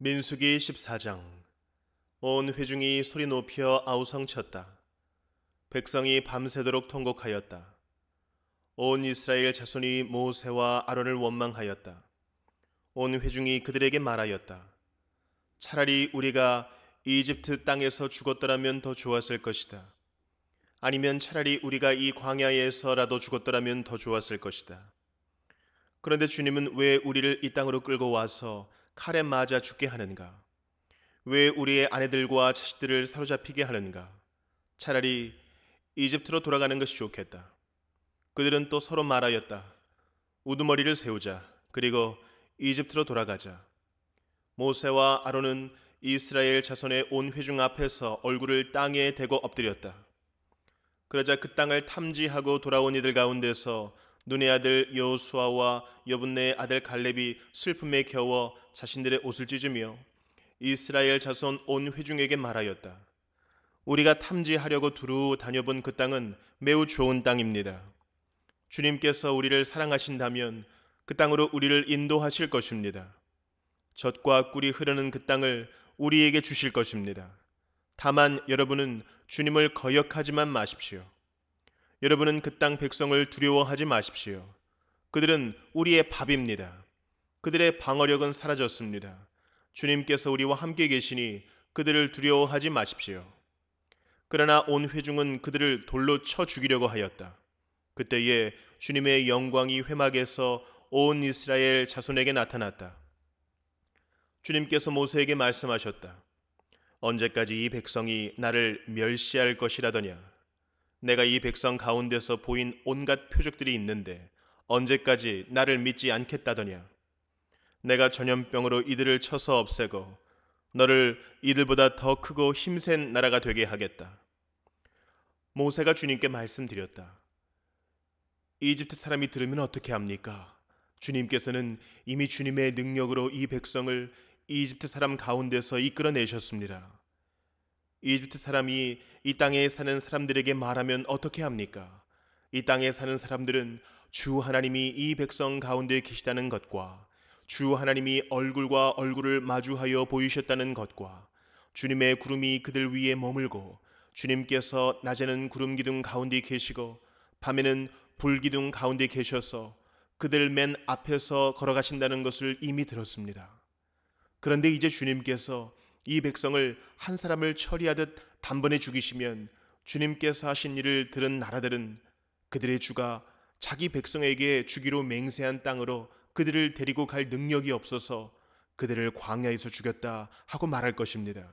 민수기 14장. 온 회중이 소리 높여 아우성쳤다. 백성이 밤새도록 통곡하였다. 온 이스라엘 자손이 모세와 아론을 원망하였다. 온 회중이 그들에게 말하였다. 차라리 우리가 이집트 땅에서 죽었더라면 더 좋았을 것이다. 아니면 차라리 우리가 이 광야에서라도 죽었더라면 더 좋았을 것이다. 그런데 주님은 왜 우리를 이 땅으로 끌고 와서 칼에 맞아 죽게 하는가? 왜 우리의 아내들과 자식들을 사로잡히게 하는가? 차라리 이집트로 돌아가는 것이 좋겠다. 그들은 또 서로 말하였다. 우두머리를 세우자. 그리고 이집트로 돌아가자. 모세와 아론은 이스라엘 자손의 온 회중 앞에서 얼굴을 땅에 대고 엎드렸다. 그러자 그 땅을 탐지하고 돌아온 이들 가운데서 눈의 아들 여호수아와 여분네의 아들 갈렙이 슬픔에 겨워 자신들의 옷을 찢으며 이스라엘 자손 온 회중에게 말하였다. 우리가 탐지하려고 두루 다녀본 그 땅은 매우 좋은 땅입니다. 주님께서 우리를 사랑하신다면 그 땅으로 우리를 인도하실 것입니다. 젖과 꿀이 흐르는 그 땅을 우리에게 주실 것입니다. 다만 여러분은 주님을 거역하지만 마십시오. 여러분은 그 땅 백성을 두려워하지 마십시오. 그들은 우리의 밥입니다. 그들의 방어력은 사라졌습니다. 주님께서 우리와 함께 계시니 그들을 두려워하지 마십시오. 그러나 온 회중은 그들을 돌로 쳐 죽이려고 하였다. 그때에 주님의 영광이 회막에서 온 이스라엘 자손에게 나타났다. 주님께서 모세에게 말씀하셨다. 언제까지 이 백성이 나를 멸시할 것이라더냐? 내가 이 백성 가운데서 보인 온갖 표적들이 있는데 언제까지 나를 믿지 않겠다더냐? 내가 전염병으로 이들을 쳐서 없애고 너를 이들보다 더 크고 힘센 나라가 되게 하겠다. 모세가 주님께 말씀드렸다. 이집트 사람이 들으면 어떻게 합니까? 주님께서는 이미 주님의 능력으로 이 백성을 이집트 사람 가운데서 이끌어내셨습니다. 이집트 사람이 이 땅에 사는 사람들에게 말하면 어떻게 합니까? 이 땅에 사는 사람들은 주 하나님이 이 백성 가운데 계시다는 것과 주 하나님이 얼굴과 얼굴을 마주하여 보이셨다는 것과 주님의 구름이 그들 위에 머물고 주님께서 낮에는 구름 기둥 가운데 계시고 밤에는 불 기둥 가운데 계셔서 그들 맨 앞에서 걸어가신다는 것을 이미 들었습니다. 그런데 이제 주님께서 이 백성을 한 사람을 처리하듯 단번에 죽이시면 주님께서 하신 일을 들은 나라들은 그들의 주가 자기 백성에게 주기로 맹세한 땅으로 그들을 데리고 갈 능력이 없어서 그들을 광야에서 죽였다 하고 말할 것입니다.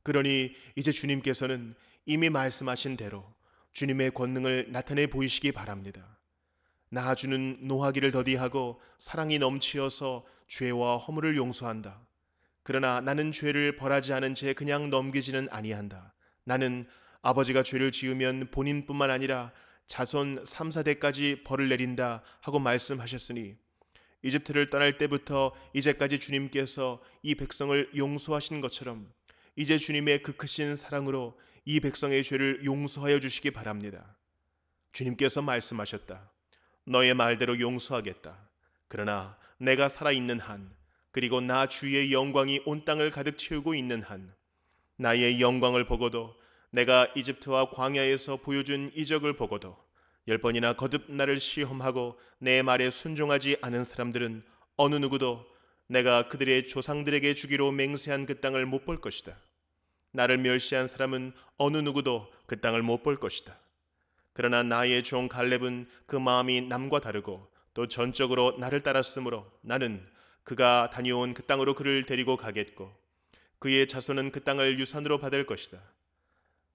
그러니 이제 주님께서는 이미 말씀하신 대로 주님의 권능을 나타내 보이시기 바랍니다. 나아주는 노하기를 더디하고 사랑이 넘치어서 죄와 허물을 용서한다. 그러나 나는 죄를 벌하지 않은 채 그냥 넘기지는 아니한다. 나는 아버지가 죄를 지으면 본인뿐만 아니라 자손 3, 4대까지 벌을 내린다 하고 말씀하셨으니 이집트를 떠날 때부터 이제까지 주님께서 이 백성을 용서하신 것처럼 이제 주님의 그 크신 사랑으로 이 백성의 죄를 용서하여 주시기 바랍니다. 주님께서 말씀하셨다. 너의 말대로 용서하겠다. 그러나 내가 살아있는 한, 그리고 나 주의 영광이 온 땅을 가득 채우고 있는 한, 나의 영광을 보고도 내가 이집트와 광야에서 보여준 이적을 보고도 10번이나 거듭 나를 시험하고 내 말에 순종하지 않은 사람들은 어느 누구도 내가 그들의 조상들에게 주기로 맹세한 그 땅을 못 볼 것이다. 나를 멸시한 사람은 어느 누구도 그 땅을 못 볼 것이다. 그러나 나의 종 갈렙은 그 마음이 남과 다르고 또 전적으로 나를 따랐으므로 나는 그가 다녀온 그 땅으로 그를 데리고 가겠고 그의 자손은 그 땅을 유산으로 받을 것이다.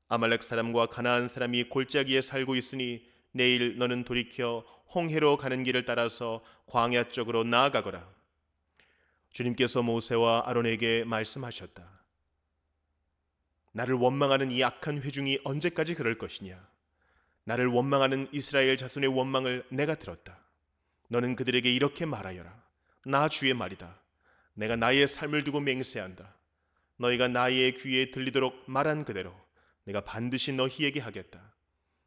아말렉 사람과 가나안 사람이 골짜기에 살고 있으니 내일 너는 돌이켜 홍해로 가는 길을 따라서 광야 쪽으로 나아가거라. 주님께서 모세와 아론에게 말씀하셨다. 나를 원망하는 이 악한 회중이 언제까지 그럴 것이냐? 나를 원망하는 이스라엘 자손의 원망을 내가 들었다. 너는 그들에게 이렇게 말하여라. 나 주의 말이다. 내가 나의 삶을 두고 맹세한다. 너희가 나의 귀에 들리도록 말한 그대로 내가 반드시 너희에게 하겠다.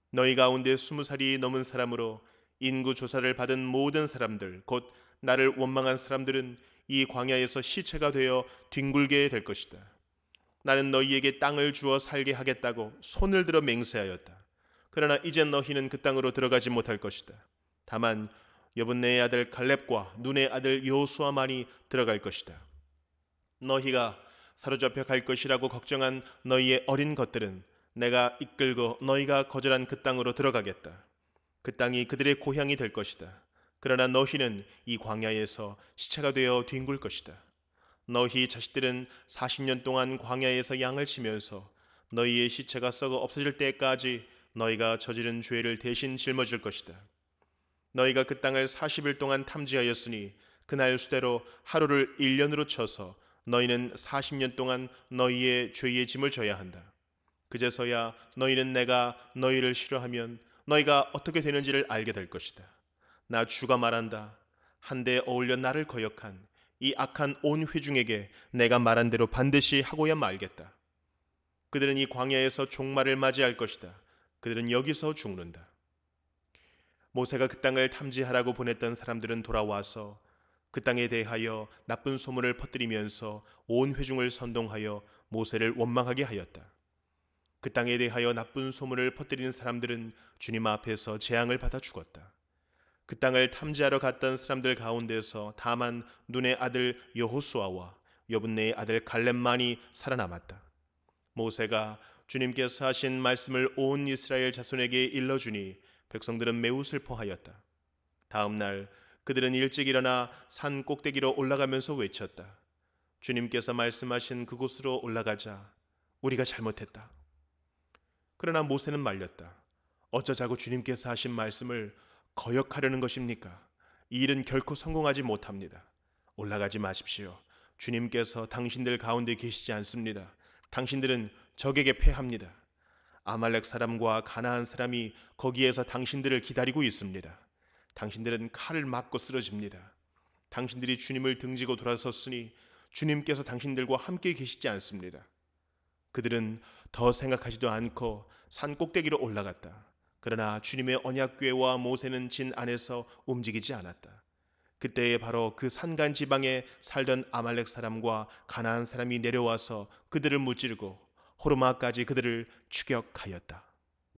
너희 가운데 20살이 넘은 사람으로 인구 조사를 받은 모든 사람들 곧 나를 원망한 사람들은 이 광야에서 시체가 되어 뒹굴게 될 것이다. 나는 너희에게 땅을 주어 살게 하겠다고 손을 들어 맹세하였다. 그러나 이제 너희는 그 땅으로 들어가지 못할 것이다. 다만 여분네의 아들 갈렙과 눈의 아들 여호수아만이 들어갈 것이다. 너희가 사로잡혀 갈 것이라고 걱정한 너희의 어린 것들은 내가 이끌고 너희가 거절한 그 땅으로 들어가겠다. 그 땅이 그들의 고향이 될 것이다. 그러나 너희는 이 광야에서 시체가 되어 뒹굴 것이다. 너희 자식들은 40년 동안 광야에서 양을 치면서 너희의 시체가 썩어 없어질 때까지 너희가 저지른 죄를 대신 짊어질 것이다. 너희가 그 땅을 40일 동안 탐지하였으니 그날 수대로 하루를 1년으로 쳐서 너희는 40년 동안 너희의 죄의 짐을 져야 한다. 그제서야 너희는 내가 너희를 싫어하면 너희가 어떻게 되는지를 알게 될 것이다. 나 주가 말한다. 한데 어울려 나를 거역한 이 악한 온 회중에게 내가 말한 대로 반드시 하고야 말겠다. 그들은 이 광야에서 종말을 맞이할 것이다. 그들은 여기서 죽는다. 모세가 그 땅을 탐지하라고 보냈던 사람들은 돌아와서 그 땅에 대하여 나쁜 소문을 퍼뜨리면서 온 회중을 선동하여 모세를 원망하게 하였다. 그 땅에 대하여 나쁜 소문을 퍼뜨리는 사람들은 주님 앞에서 재앙을 받아 죽었다. 그 땅을 탐지하러 갔던 사람들 가운데서 다만 눈의 아들 여호수아와 여분네의 아들 갈렙만이 살아남았다. 모세가 주님께서 하신 말씀을 온 이스라엘 자손에게 일러주니 백성들은 매우 슬퍼하였다. 다음 날 그들은 일찍 일어나 산 꼭대기로 올라가면서 외쳤다. 주님께서 말씀하신 그곳으로 올라가자. 우리가 잘못했다. 그러나 모세는 말렸다. 어쩌자고 주님께서 하신 말씀을 거역하려는 것입니까? 이 일은 결코 성공하지 못합니다. 올라가지 마십시오. 주님께서 당신들 가운데 계시지 않습니다. 당신들은 적에게 패합니다. 아말렉 사람과 가나안 사람이 거기에서 당신들을 기다리고 있습니다. 당신들은 칼을 맞고 쓰러집니다. 당신들이 주님을 등지고 돌아섰으니 주님께서 당신들과 함께 계시지 않습니다. 그들은 더 생각하지도 않고 산 꼭대기로 올라갔다. 그러나 주님의 언약궤와 모세는 진 안에서 움직이지 않았다. 그때에 바로 그 산간 지방에 살던 아말렉 사람과 가나안 사람이 내려와서 그들을 무찌르고 호르마까지 그들을 추격하였다.